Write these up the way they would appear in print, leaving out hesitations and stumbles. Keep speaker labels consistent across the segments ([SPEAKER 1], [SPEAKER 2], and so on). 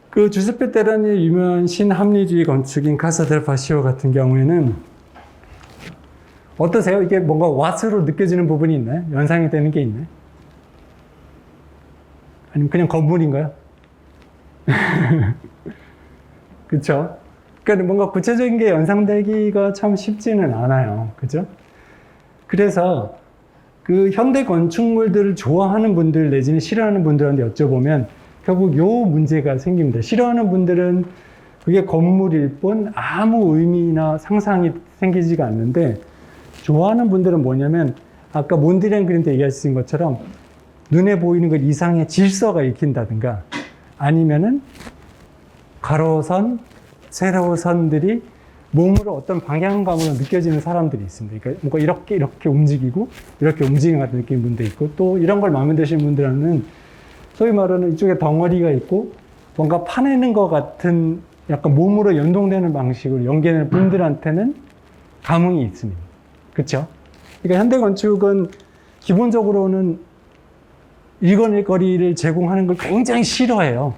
[SPEAKER 1] 그 주세페 테라니의 유명한 신합리주의 건축인 카사 델 파시오 같은 경우에는 어떠세요? 이게 뭔가 왓으로 느껴지는 부분이 있나요? 연상이 되는 게 있나요? 아니면 그냥 건물인가요? 그쵸? 그러니까 뭔가 구체적인 게 연상되기가 참 쉽지는 않아요. 그죠? 그래서 그 현대 건축물들을 좋아하는 분들 내지는 싫어하는 분들한테 여쭤보면 결국 요 문제가 생깁니다. 싫어하는 분들은 그게 건물일 뿐 아무 의미나 상상이 생기지가 않는데, 좋아하는 분들은 뭐냐면 아까 몬드리안 그림 때 얘기하신 것처럼 눈에 보이는 것 이상의 질서가 읽힌다든가, 아니면은 가로선, 세로선들이 몸으로 어떤 방향감으로 느껴지는 사람들이 있습니다. 그러니까 뭔가 이렇게 움직이고 이렇게 움직이는 것 같은 느낌인 분도 있고, 또 이런 걸 마음에 드시는 분들은 소위 말하는 이쪽에 덩어리가 있고 뭔가 파내는 것 같은 약간 몸으로 연동되는 방식으로 연결되는 분들한테는 감흥이 있습니다. 그렇죠? 그러니까 현대 건축은 기본적으로는 일거리를 제공하는 걸 굉장히 싫어해요.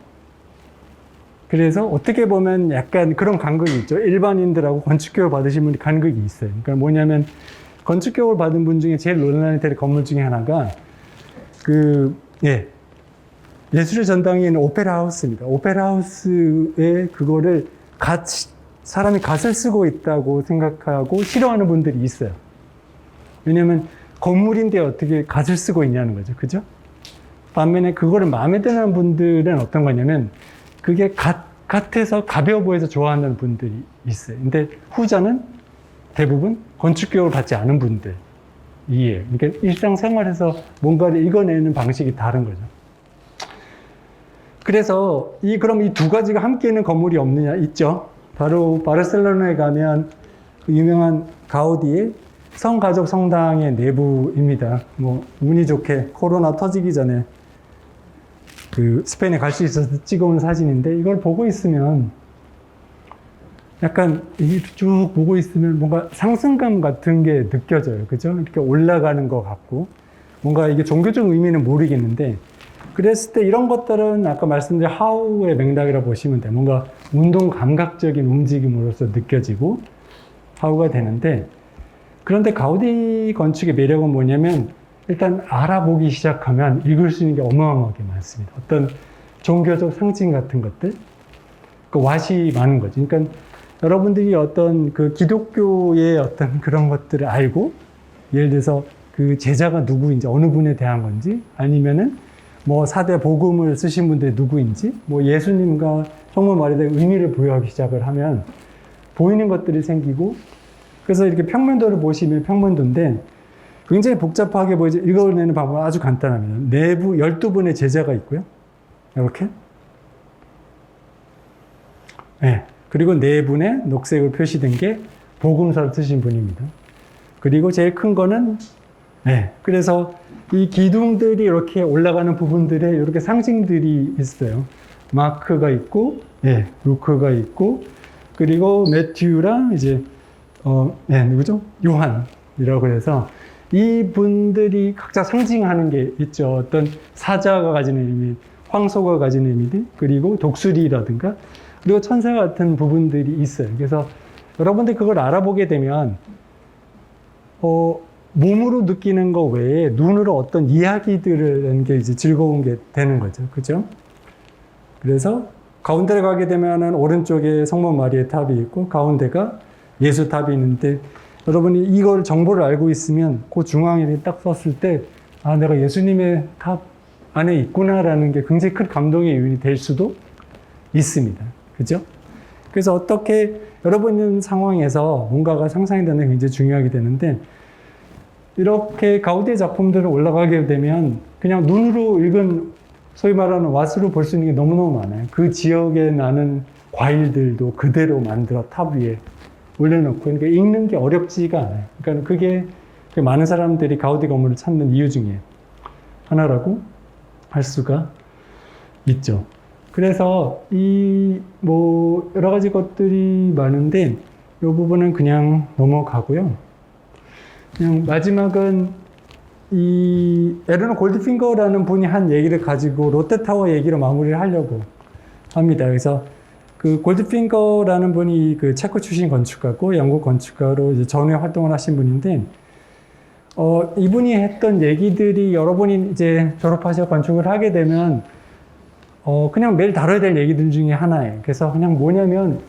[SPEAKER 1] 그래서 어떻게 보면 약간 그런 간극이 있죠. 일반인들하고 건축교육 받으신 분이 간극이 있어요. 그러니까 뭐냐면 건축교육을 받은 분 중에 제일 논란이 될 건물 중에 하나가 예술의 전당에 있는 오페라 하우스입니다. 오페라 하우스에 그거를 사람이 갓을 쓰고 있다고 생각하고 싫어하는 분들이 있어요. 왜냐면 건물인데 어떻게 갓을 쓰고 있냐는 거죠. 그죠? 반면에 그거를 마음에 드는 분들은 어떤 거냐면 그게 갓해서 가벼워 보여서 좋아하는 분들이 있어요. 근데 후자는 대부분 건축교육을 받지 않은 분들이에요. 그러니까 일상생활에서 뭔가를 읽어내는 방식이 다른 거죠. 그래서 그럼 이 두 가지가 함께 있는 건물이 없느냐? 있죠. 바로 바르셀로나에 가면 그 유명한 가우디의 성가족 성당의 내부입니다. 뭐 운이 좋게 코로나 터지기 전에 그 스페인에 갈 수 있어서 찍어온 사진인데, 이걸 보고 있으면 약간 쭉 보고 있으면 뭔가 상승감 같은 게 느껴져요. 그죠? 이렇게 올라가는 것 같고, 뭔가 이게 종교적 의미는 모르겠는데, 그랬을 때 이런 것들은 아까 말씀드린 하우의 맥락이라고 보시면 돼요. 뭔가 운동 감각적인 움직임으로서 느껴지고 하우가 되는데, 그런데 가우디 건축의 매력은 뭐냐면 일단 알아보기 시작하면 읽을 수 있는 게 어마어마하게 많습니다. 어떤 종교적 상징 같은 것들, 그 왓이 많은 거죠. 그러니까 여러분들이 어떤 그 기독교의 어떤 그런 것들을 알고, 예를 들어서 그 제자가 누구인지, 어느 분에 대한 건지, 아니면은 뭐 4대 복음을 쓰신 분들이 누구인지, 뭐 예수님과 성모 마리아에 의미를 부여하기 시작을 하면 보이는 것들이 생기고, 그래서 이렇게 평면도를 보시면 평면도인데 굉장히 복잡하게 보이죠. 읽어내는 방법은 아주 간단합니다. 내부 12분의 제자가 있고요. 이렇게. 네. 그리고 네 분의 녹색으로 표시된 게 복음서를 쓰신 분입니다. 그리고 제일 큰 거는 그래서 이 기둥들이 이렇게 올라가는 부분들에 이렇게 상징들이 있어요. 마크가 있고, 루크가 있고, 그리고 매튜랑 이제 누구죠? 요한이라고 해서 이 분들이 각자 상징하는 게 있죠. 어떤 사자가 가지는 의미, 황소가 가지는 의미들, 그리고 독수리라든가, 그리고 천사 같은 부분들이 있어요. 그래서 여러분들 그걸 알아보게 되면 몸으로 느끼는 거 외에 눈으로 어떤 이야기들을 하는 게 이제 즐거운 게 되는 거죠. 그죠? 그래서 가운데를 가게 되면은 오른쪽에 성모 마리아의 탑이 있고 가운데가 예수 탑이 있는데, 여러분이 이걸 정보를 알고 있으면 그 중앙에 딱 썼을 때 내가 예수님의 탑 안에 있구나라는 게 굉장히 큰 감동의 요인이 될 수도 있습니다. 그죠? 그래서 어떻게 여러분 있는 상황에서 뭔가가 상상이 되는 게 굉장히 중요하게 되는데, 이렇게 가우디의 작품들을 올라가게 되면 그냥 눈으로 읽은 소위 말하는 왓으로 볼 수 있는 게 너무너무 많아요. 그 지역에 나는 과일들도 그대로 만들어 탑 위에 올려놓고, 그러니까 읽는 게 어렵지가 않아요. 그러니까 그게 많은 사람들이 가우디 건물을 찾는 이유 중에 하나라고 할 수가 있죠. 그래서 여러 가지 것들이 많은데 이 부분은 그냥 넘어가고요. 그냥 마지막은 이 에르너 골드핑거라는 분이 한 얘기를 가지고 롯데타워 얘기로 마무리를 하려고 합니다. 그래서 그 골드핑거라는 분이 그 체코 출신 건축가고 영국 건축가로 이제 전후에 활동을 하신 분인데, 이분이 했던 얘기들이 여러분이 이제 졸업하셔 건축을 하게 되면, 그냥 매일 다뤄야 될 얘기들 중에 하나예요. 그래서 그냥 뭐냐면,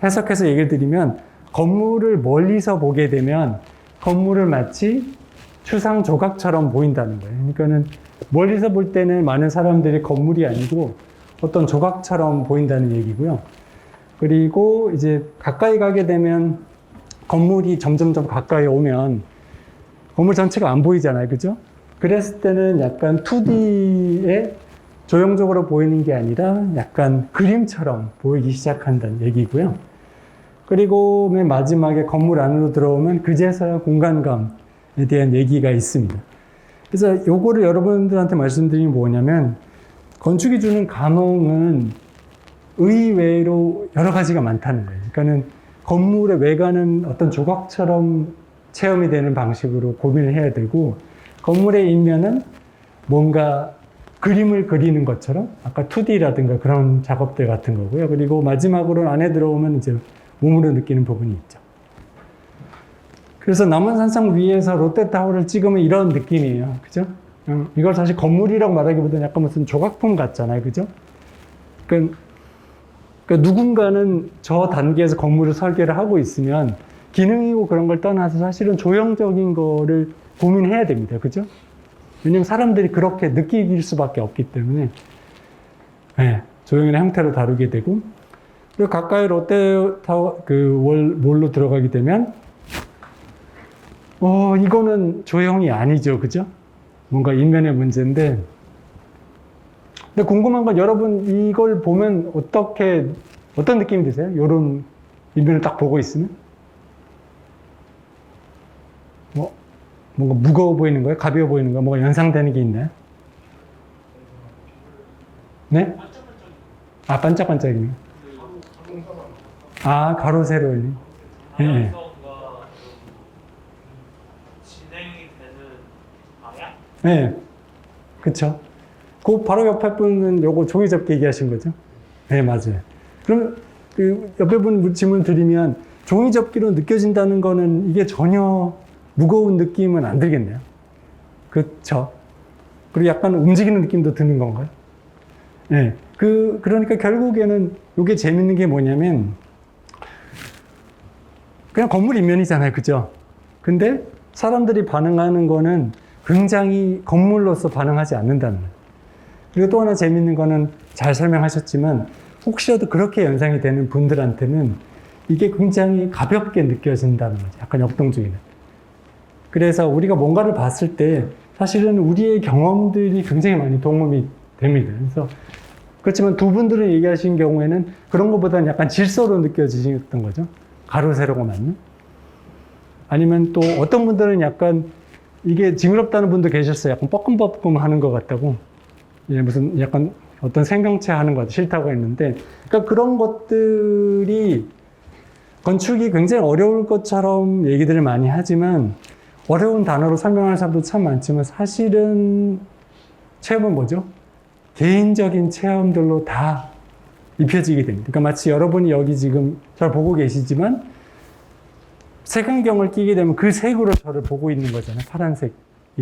[SPEAKER 1] 해석해서 얘기를 드리면, 건물을 멀리서 보게 되면, 건물을 마치 추상 조각처럼 보인다는 거예요. 그러니까는, 멀리서 볼 때는 많은 사람들이 건물이 아니고, 어떤 조각처럼 보인다는 얘기고요. 그리고 이제 가까이 가게 되면, 건물이 점점점 가까이 오면, 건물 전체가 안 보이잖아요. 그죠? 그랬을 때는 약간 2D에 조형적으로 보이는 게 아니라 약간 그림처럼 보이기 시작한다는 얘기고요. 그리고 맨 마지막에 건물 안으로 들어오면 그제서야 공간감에 대한 얘기가 있습니다. 그래서 요거를 여러분들한테 말씀드리는 게 뭐냐면, 건축이 주는 감흥은 의외로 여러 가지가 많다는 거예요. 그러니까는 건물의 외관은 어떤 조각처럼 체험이 되는 방식으로 고민을 해야 되고, 건물의 인면은 뭔가 그림을 그리는 것처럼 아까 2D라든가 그런 작업들 같은 거고요. 그리고 마지막으로 안에 들어오면 이제 몸으로 느끼는 부분이 있죠. 그래서 남한산성 위에서 롯데타워를 찍으면 이런 느낌이에요. 그죠? 이걸 사실 건물이라고 말하기보다는 약간 무슨 조각품 같잖아요. 그죠? 그러니까 누군가는 저 단계에서 건물을 설계를 하고 있으면 기능이고 그런 걸 떠나서 사실은 조형적인 거를 고민해야 됩니다. 그죠? 왜냐면 사람들이 그렇게 느낄 수밖에 없기 때문에, 네, 조형이나 형태로 다루게 되고, 그리고 가까이 롯데타워, 몰로 들어가게 되면, 이거는 조형이 아니죠. 그죠? 뭔가 인면의 문제인데, 근데 궁금한 건 여러분 이걸 보면 어떤 느낌이 드세요? 이런 인면을 딱 보고 있으면? 뭔가 무거워 보이는 거예요? 가벼워 보이는 거예요? 뭐가 연상되는 게 있나요? 네? 아, 반짝반짝이네. 아, 가로, 세로. 네.
[SPEAKER 2] 진행이 되는 방향?
[SPEAKER 1] 네. 그쵸. 그 바로 옆에 분은 요거 종이접기 얘기하신 거죠? 네, 맞아요. 그럼 그 옆에 분 질문 드리면, 종이접기로 느껴진다는 거는 이게 전혀 무거운 느낌은 안 들겠네요. 그쵸? 그리고 약간 움직이는 느낌도 드는 건가요? 네. 그러니까 결국에는 이게 재밌는 게 뭐냐면, 그냥 건물 인면이잖아요. 그죠? 근데 사람들이 반응하는 거는 굉장히 건물로서 반응하지 않는다는 거예요. 그리고 또 하나 재밌는 거는 잘 설명하셨지만, 혹시라도 그렇게 연상이 되는 분들한테는 이게 굉장히 가볍게 느껴진다는 거죠. 약간 역동적이네. 그래서 우리가 뭔가를 봤을 때 사실은 우리의 경험들이 굉장히 많이 동음이 됩니다. 그래서 그렇지만 두 분들은 얘기하신 경우에는 그런 것보다는 약간 질서로 느껴지셨던 거죠. 가로, 세로가 맞는. 아니면 또 어떤 분들은 약간 이게 징그럽다는 분도 계셨어요. 약간 뻐끔뻐끔 하는 것 같다고. 예, 무슨 약간 어떤 생명체 하는 것 싫다고 했는데, 그러니까 그런 것들이 건축이 굉장히 어려울 것처럼 얘기들을 많이 하지만, 어려운 단어로 설명하는 사람도 참 많지만 사실은 체험은 뭐죠? 개인적인 체험들로 다 입혀지게 됩니다. 그러니까 마치 여러분이 여기 지금 저를 보고 계시지만 색안경을 끼게 되면 그 색으로 저를 보고 있는 거잖아요. 파란색이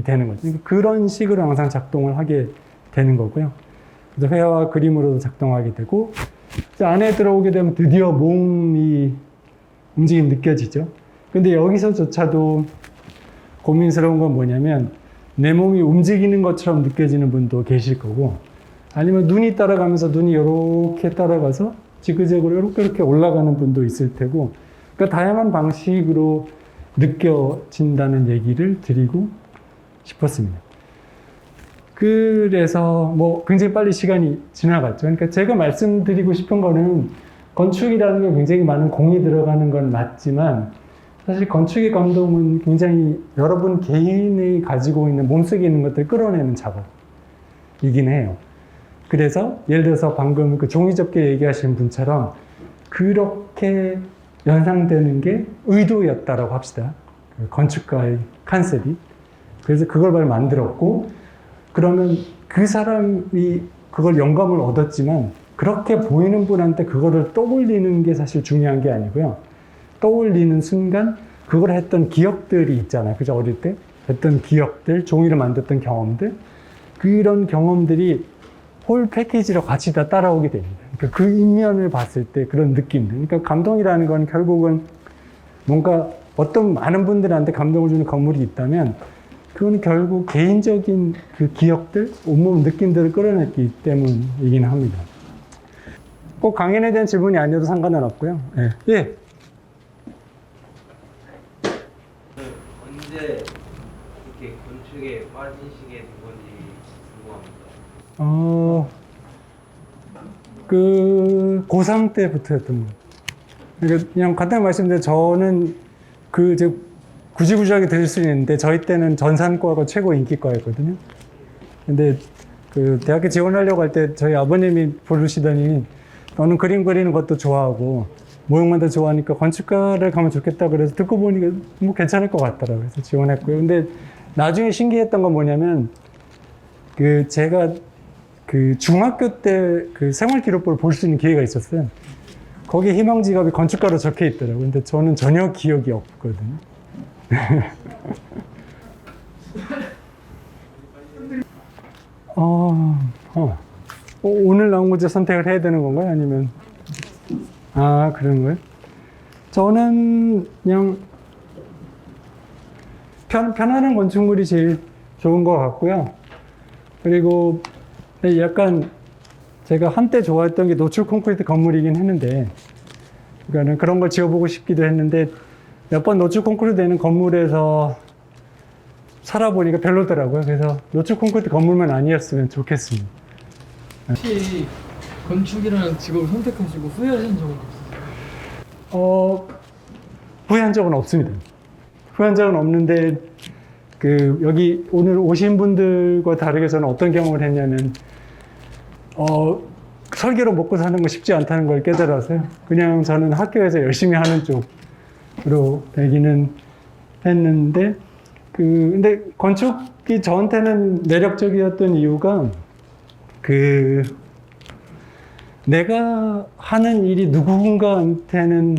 [SPEAKER 1] 되는 거죠. 그러니까 그런 식으로 항상 작동을 하게 되는 거고요. 그래서 회화와 그림으로도 작동하게 되고, 안에 들어오게 되면 드디어 몸이 움직임 느껴지죠. 근데 여기서조차도 고민스러운 건 뭐냐면, 내 몸이 움직이는 것처럼 느껴지는 분도 계실 거고, 아니면 눈이 따라가면서 눈이 이렇게 따라가서 지그재그로 이렇게 올라가는 분도 있을 테고, 그러니까 다양한 방식으로 느껴진다는 얘기를 드리고 싶었습니다. 그래서 뭐 굉장히 빨리 시간이 지나갔죠. 그러니까 제가 말씀드리고 싶은 거는, 건축이라는 게 굉장히 많은 공이 들어가는 건 맞지만, 사실 건축의 감동은 굉장히 여러분 개인이 가지고 있는 몸속에 있는 것들을 끌어내는 작업이긴 해요. 그래서 예를 들어서 방금 그 종이접기 얘기하신 분처럼 그렇게 연상되는 게 의도였다라고 합시다. 그 건축가의 컨셉이. 그래서 그걸 만들었고, 그러면 그 사람이 그걸 영감을 얻었지만 그렇게 보이는 분한테 그거를 떠올리는 게 사실 중요한 게 아니고요. 떠올리는 순간 그걸 했던 기억들이 있잖아요. 그죠? 어릴 때 했던 기억들, 종이를 만들었던 경험들, 그런 경험들이 홀 패키지로 같이 다 따라오게 됩니다. 그러니까 그 인면을 봤을 때 그런 느낌들. 그러니까 감동이라는 건 결국은 뭔가 어떤 많은 분들한테 감동을 주는 건물이 있다면 그건 결국 개인적인 그 기억들, 온몸 느낌들을 끌어냈기 때문이긴 합니다. 꼭 강연에 대한 질문이 아니어도 상관은 없고요. 예. 예.
[SPEAKER 3] 언제 이렇게 건축에 빠지시게 된 건지 궁금합니다.
[SPEAKER 1] 고3 때부터였던 것 같아요. 그러니까 그냥 간단히 말씀드리면 저는 구지구지하게 들을 수 있는데 저희 때는 전산과가 최고 인기과였거든요. 근데 그 대학교 지원하려고 할 때 저희 아버님이 부르시더니 너는 그림 그리는 것도 좋아하고 모형만도 좋아하니까 건축과를 가면 좋겠다 그래서 듣고 보니까 뭐 괜찮을 것 같더라고요. 그래서 지원했고요. 근데 나중에 신기했던 건 뭐냐면 제가 중학교 때 생활기록부를 볼 수 있는 기회가 있었어요. 거기에 희망 직업이 건축가로 적혀 있더라고요. 근데 저는 전혀 기억이 없거든요. 오늘 나온 문제 선택을 해야 되는 건가요? 아니면 그런 거예요? 저는 그냥 편안한 건축물이 제일 좋은 것 같고요. 그리고 약간 제가 한때 좋아했던 게 노출 콘크리트 건물이긴 했는데, 그러니까 그런 걸 지어보고 싶기도 했는데 몇 번 노출 콘크리트 되는 건물에서 살아보니까 별로더라고요. 그래서 노출 콘크리트 건물만 아니었으면 좋겠습니다.
[SPEAKER 4] 혹시 건축이라는 직업을 선택하시고 후회하신 적은 없으세요?
[SPEAKER 1] 후회한 적은 없습니다. 후회한 적은 없는데, 여기 오늘 오신 분들과 다르게 저는 어떤 경험을 했냐면, 설계로 먹고 사는 거 쉽지 않다는 걸 깨달아서요. 그냥 저는 학교에서 열심히 하는 쪽으로 되기는 했는데, 근데 건축이 저한테는 매력적이었던 이유가, 내가 하는 일이 누군가한테는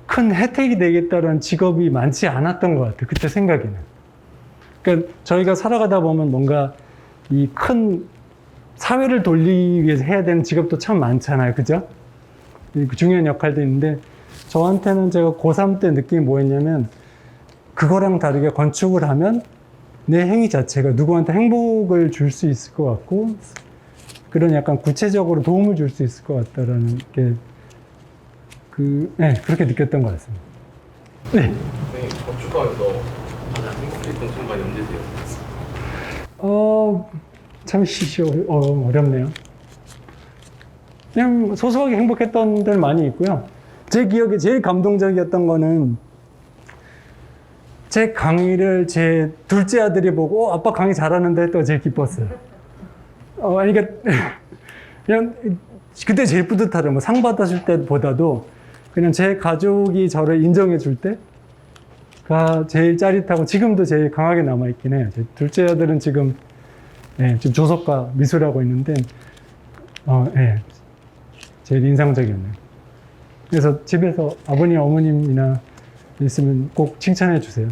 [SPEAKER 1] 큰 혜택이 되겠다는 직업이 많지 않았던 것 같아요. 그때 생각에는. 그러니까 저희가 살아가다 보면 뭔가 이 큰 사회를 돌리기 위해서 해야 되는 직업도 참 많잖아요. 그죠? 중요한 역할도 있는데, 저한테는 제가 고3 때 느낌이 뭐였냐면, 그거랑 다르게 건축을 하면 내 행위 자체가 누구한테 행복을 줄 수 있을 것 같고, 그런 약간 구체적으로 도움을 줄 수 있을 것 같다라는 게, 그렇게 느꼈던 것 같습니다. 네.
[SPEAKER 3] 건축가에서 가장 행복했던 순간이 언제세요?
[SPEAKER 1] 참 어렵네요. 그냥 소소하게 행복했던 데는 많이 있고요. 제 기억에 제일 감동적이었던 거는 제 강의를 제 둘째 아들이 보고 아빠 강의 잘하는데 했다가 제일 기뻤어요. 그러니까 그냥 그때 제일 뿌듯하죠. 뭐 상 받았을 때보다도 그냥 제 가족이 저를 인정해 줄 때가 제일 짜릿하고 지금도 제일 강하게 남아있긴 해요. 제 둘째 아들은 지금 조속과 미술하고 있는데, 제일 인상적이었네요. 그래서 집에서 아버님, 어머님이나 있으면 꼭 칭찬해 주세요.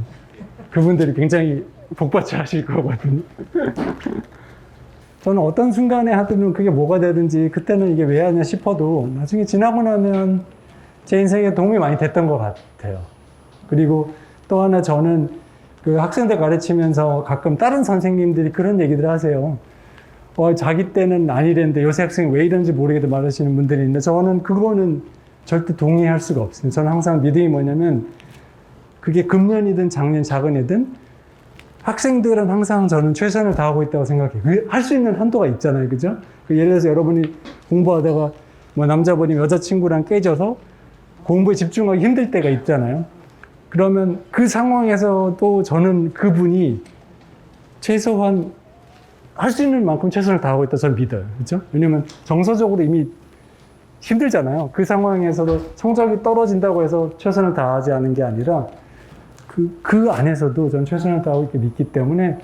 [SPEAKER 1] 그분들이 굉장히 복받쳐 하실 거거든요. 저는 어떤 순간에 하든 그게 뭐가 되든지 그때는 이게 왜 하냐 싶어도 나중에 지나고 나면 제 인생에 도움이 많이 됐던 것 같아요. 그리고 또 하나 저는 학생들 가르치면서 가끔 다른 선생님들이 그런 얘기들 하세요. 자기 때는 아니랬는데 요새 학생이 왜 이런지 모르겠다 말하시는 분들이 있는데 저는 그거는 절대 동의할 수가 없습니다. 저는 항상 믿음이 뭐냐면 그게 금년이든 작년 작은 애든 학생들은 항상 저는 최선을 다하고 있다고 생각해요. 할 수 있는 한도가 있잖아요. 그죠? 예를 들어서 여러분이 공부하다가 뭐 남자분이 여자친구랑 깨져서 공부에 집중하기 힘들 때가 있잖아요. 그러면 그 상황에서도 저는 그분이 최소한 할 수 있는 만큼 최선을 다하고 있다 저는 믿어요. 그죠? 왜냐면 정서적으로 이미 힘들잖아요. 그 상황에서도 성적이 떨어진다고 해서 최선을 다하지 않은 게 아니라 그 안에서도 전 최선을 다하고 이렇게 믿기 때문에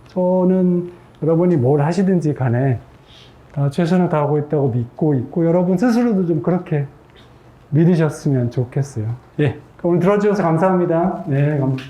[SPEAKER 1] 저는 여러분이 뭘 하시든지 간에 다 최선을 다하고 있다고 믿고 있고 여러분 스스로도 좀 그렇게 믿으셨으면 좋겠어요. 예. 오늘 들어주셔서 감사합니다. 네, 감사합니다.